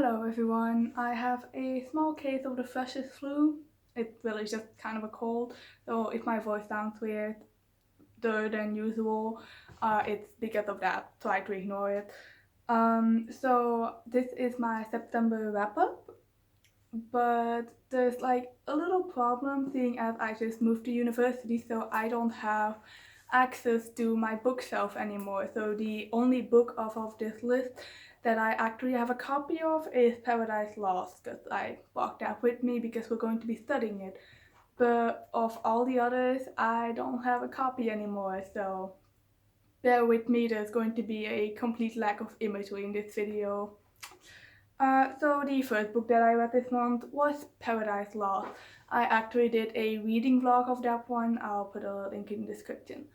Hello everyone. I have a small case of the freshest flu. It's really just kind of a cold, so if my voice sounds weirder than usual, it's because of that. Try to ignore it. So this is my September wrap up, but there's like a little problem seeing as I just moved to university, so I don't have access to my bookshelf anymore. So the only book off of this list that I actually have a copy of is Paradise Lost, because I brought that with me because we're going to be studying it. But of all the others, I don't have a copy anymore, so bear with me, there's going to be a complete lack of imagery in this video. So the first book that I read this month was Paradise Lost. I actually did a reading vlog of that one. I'll put a link in the description.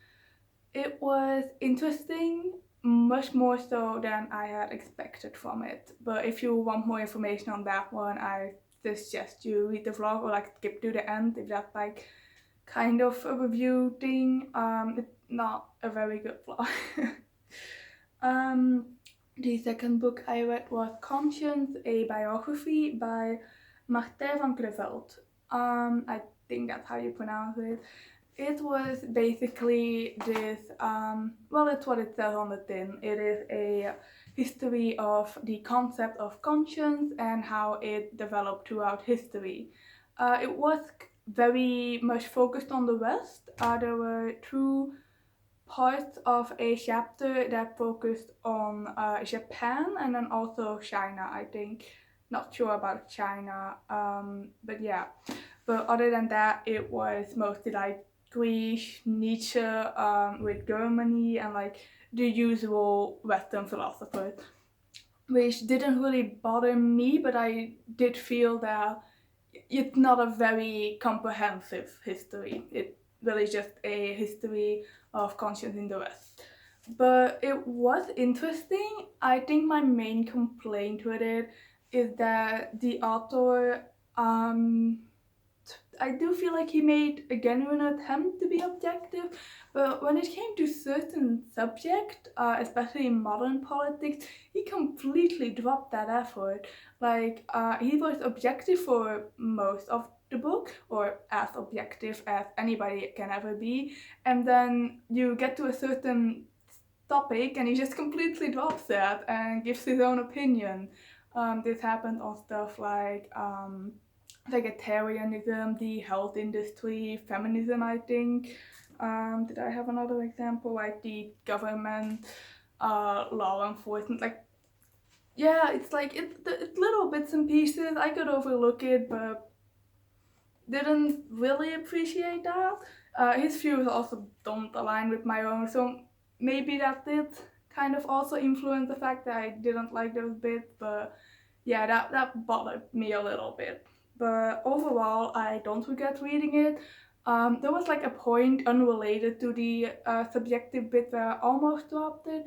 It was interesting, much more so than I had expected from it. But if you want more information on that one, I suggest you read the vlog or like skip to the end if that's like kind of a review thing. It's not a very good vlog. um, the second book I read was Conscience, a biography by Martijn van Creveld. I think that's how you pronounce it. It was basically this, well, it's what it says on the tin. It is a history of the concept of conscience and how it developed throughout history. It was very much focused on the West. There were two parts of a chapter that focused on Japan and then also China, I think. Not sure about China, but yeah. But other than that, it was mostly like Greece, Nietzsche, with Germany, and like the usual Western philosophers, which didn't really bother me, but I did feel that it's not a very comprehensive history. It's really just a history of conscience in the West. But it was interesting. I think my main complaint with it is that the author, um, I do feel like he made a genuine attempt to be objective, but when it came to certain subject, especially modern politics, he completely dropped that effort. Like, he was objective for most of the book, or as objective as anybody can ever be, and then you get to a certain topic and he just completely drops that and gives his own opinion. This happened on stuff like vegetarianism, the health industry, feminism, I think. Did I have another example? Like the government, law enforcement. Like, yeah, it's like it's little bits and pieces. I could overlook it, but didn't really appreciate that. His views also don't align with my own, so maybe that did kind of also influence the fact that I didn't like those bits, but yeah, that bothered me a little bit. But overall, I don't regret reading it. There was like a point unrelated to the subjective bit where I almost dropped it,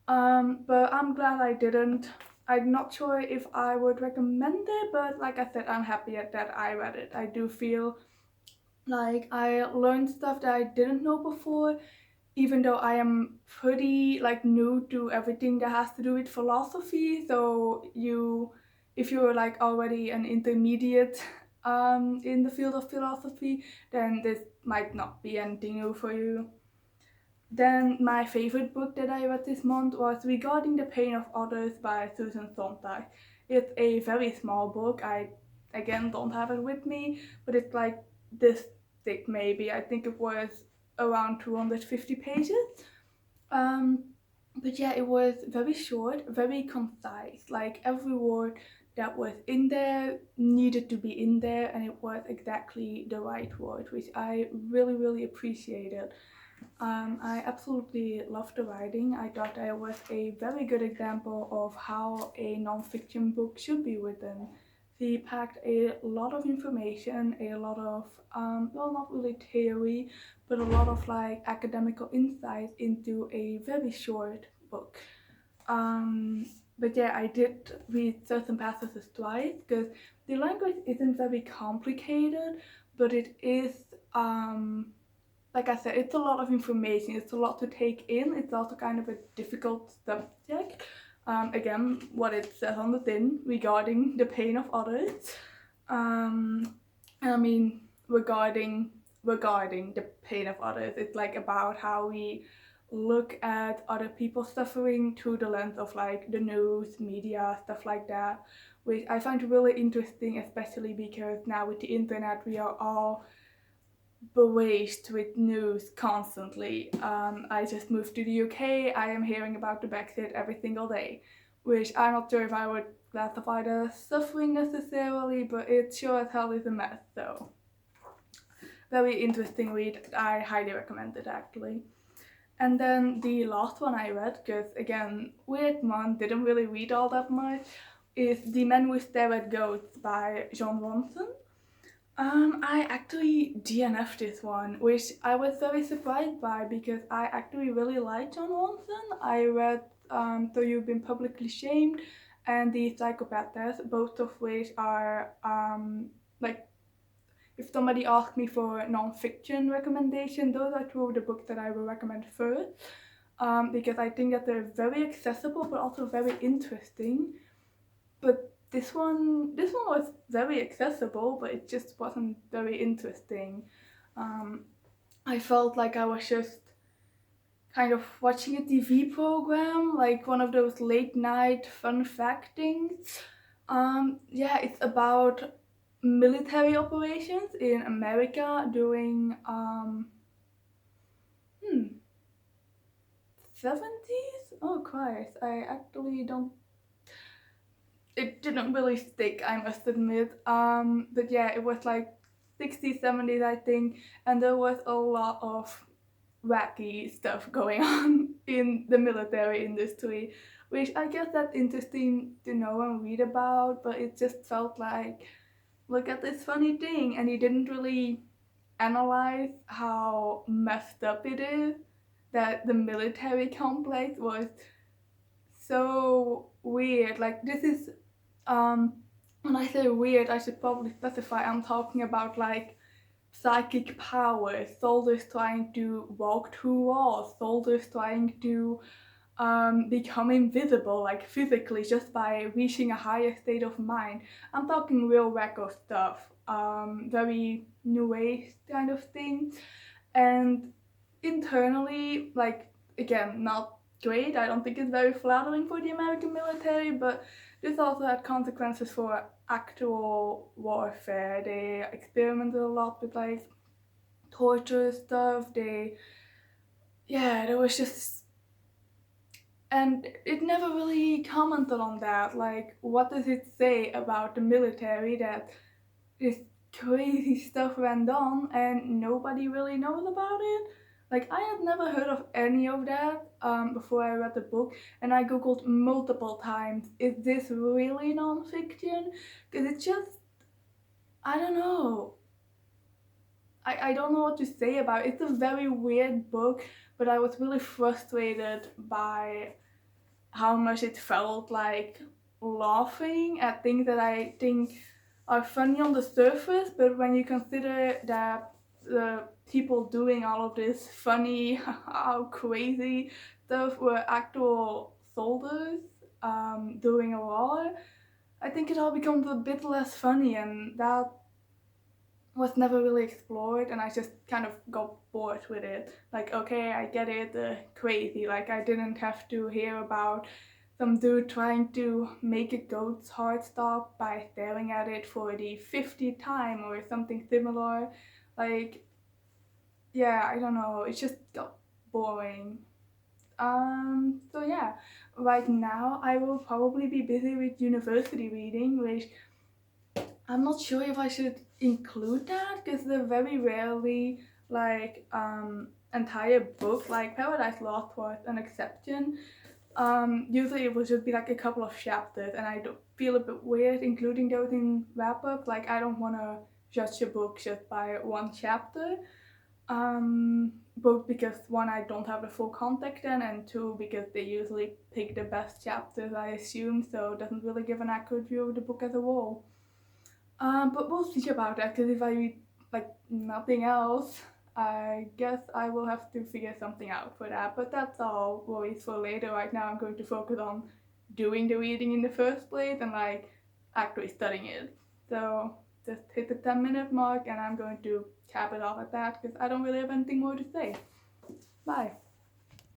but I'm glad I didn't. I'm not sure if I would recommend it, but like I said, I'm happy that I read it. I do feel like I learned stuff that I didn't know before, even though I am pretty like new to everything that has to do with philosophy. So if you're like already an intermediate in the field of philosophy, then this might not be anything new for you. Then my favorite book that I read this month was Regarding the Pain of Others by Susan Sontag. It's a very small book. I again don't have it with me, but it's like this thick maybe. I think it was around 250 pages. Um, but yeah, it was very short, very concise. Like every word that was in there needed to be in there, and it was exactly the right word, which I really, really appreciated. I absolutely loved the writing. I thought that it was a very good example of how a non-fiction book should be written. She packed a lot of information, a lot of, well, not really theory, but a lot of like academical insight into a very short book. Um, but yeah, I did read certain passages twice because the language isn't very complicated, but it is, like I said, it's a lot of information. It's a lot to take in. It's also kind of a difficult subject. again, what it says on the tin regarding the pain of others. And I mean, regarding the pain of others, it's like about how we look at other people's suffering through the lens of like the news, media, stuff like that, which I find really interesting, especially because now with the internet we are all bewaged with news constantly. I just moved to the UK. I am hearing about the Brexit every single day, which I'm not sure if I would classify as suffering necessarily, but it sure as hell is a mess. So, very interesting read. I highly recommend it actually. And then the last one I read, because again, weird one, didn't really read all that much, is The Men Who Stare at Goats by Jon Ronson. I actually DNF'd this one, which I was very surprised by because I actually really like Jon Ronson. I read So You've Been Publicly Shamed and The Psychopath Test, both of which are like, if somebody asked me for non-fiction recommendation, those are two of the books that I will recommend first, because I think that they're very accessible but also very interesting. But this one was very accessible, but it just wasn't very interesting. I felt like I was just kind of watching a TV program, like one of those late night fun fact things. Yeah, it's about military operations in America during hmm 70s. Oh Christ, I actually don't. It didn't really stick, I must admit. But yeah, it was like 60s, 70s, I think, and there was a lot of wacky stuff going on in the military industry, which I guess that's interesting to know and read about, but it just felt like, look at this funny thing, and he didn't really analyze how messed up it is that the military complex was so weird. Like, this is when I say weird, I should probably specify I'm talking about like psychic powers, soldiers trying to walk through walls, soldiers trying to become invisible, like physically, just by reaching a higher state of mind. I'm talking real wacko stuff, very new age kind of thing. And internally, like, again, not great. I don't think it's very flattering for the American military, but this also had consequences for actual warfare. They experimented a lot with like torture stuff. Yeah, there was just, and it never really commented on that. Like, what does it say about the military that this crazy stuff went on and nobody really knows about it? Like, I had never heard of any of that before I read the book, and I googled multiple times, is this really non-fiction? Because it's just, I don't know. I don't know what to say about it. It's a very weird book, but I was really frustrated by how much it felt like laughing at things that I think are funny on the surface, but when you consider that the people doing all of this funny, how crazy stuff were actual soldiers doing a war, I think it all becomes a bit less funny, and that was never really explored, and I just kind of got bored with it. Like, okay, I get it, crazy. Like, I didn't have to hear about some dude trying to make a goat's heart stop by staring at it for the 50th time or something similar. Like, yeah, I don't know, it just got boring. So yeah, right now I will probably be busy with university reading, which I'm not sure if I should include that because they're very rarely like entire book. Like Paradise Lost was an exception. Usually it will just be like a couple of chapters, and I do feel a bit weird including those in wrap up. Like, I don't want to judge a book just by one chapter. Both because one, I don't have the full context in, and two, because they usually pick the best chapters, I assume, so it doesn't really give an accurate view of the book as a whole. But we'll see about that, because if I read like nothing else, I guess I will have to figure something out for that. But that's all worries for later. Right now I'm going to focus on doing the reading in the first place and like actually studying it. So just hit the 10-minute mark and I'm going to cap it off at that because I don't really have anything more to say. Bye.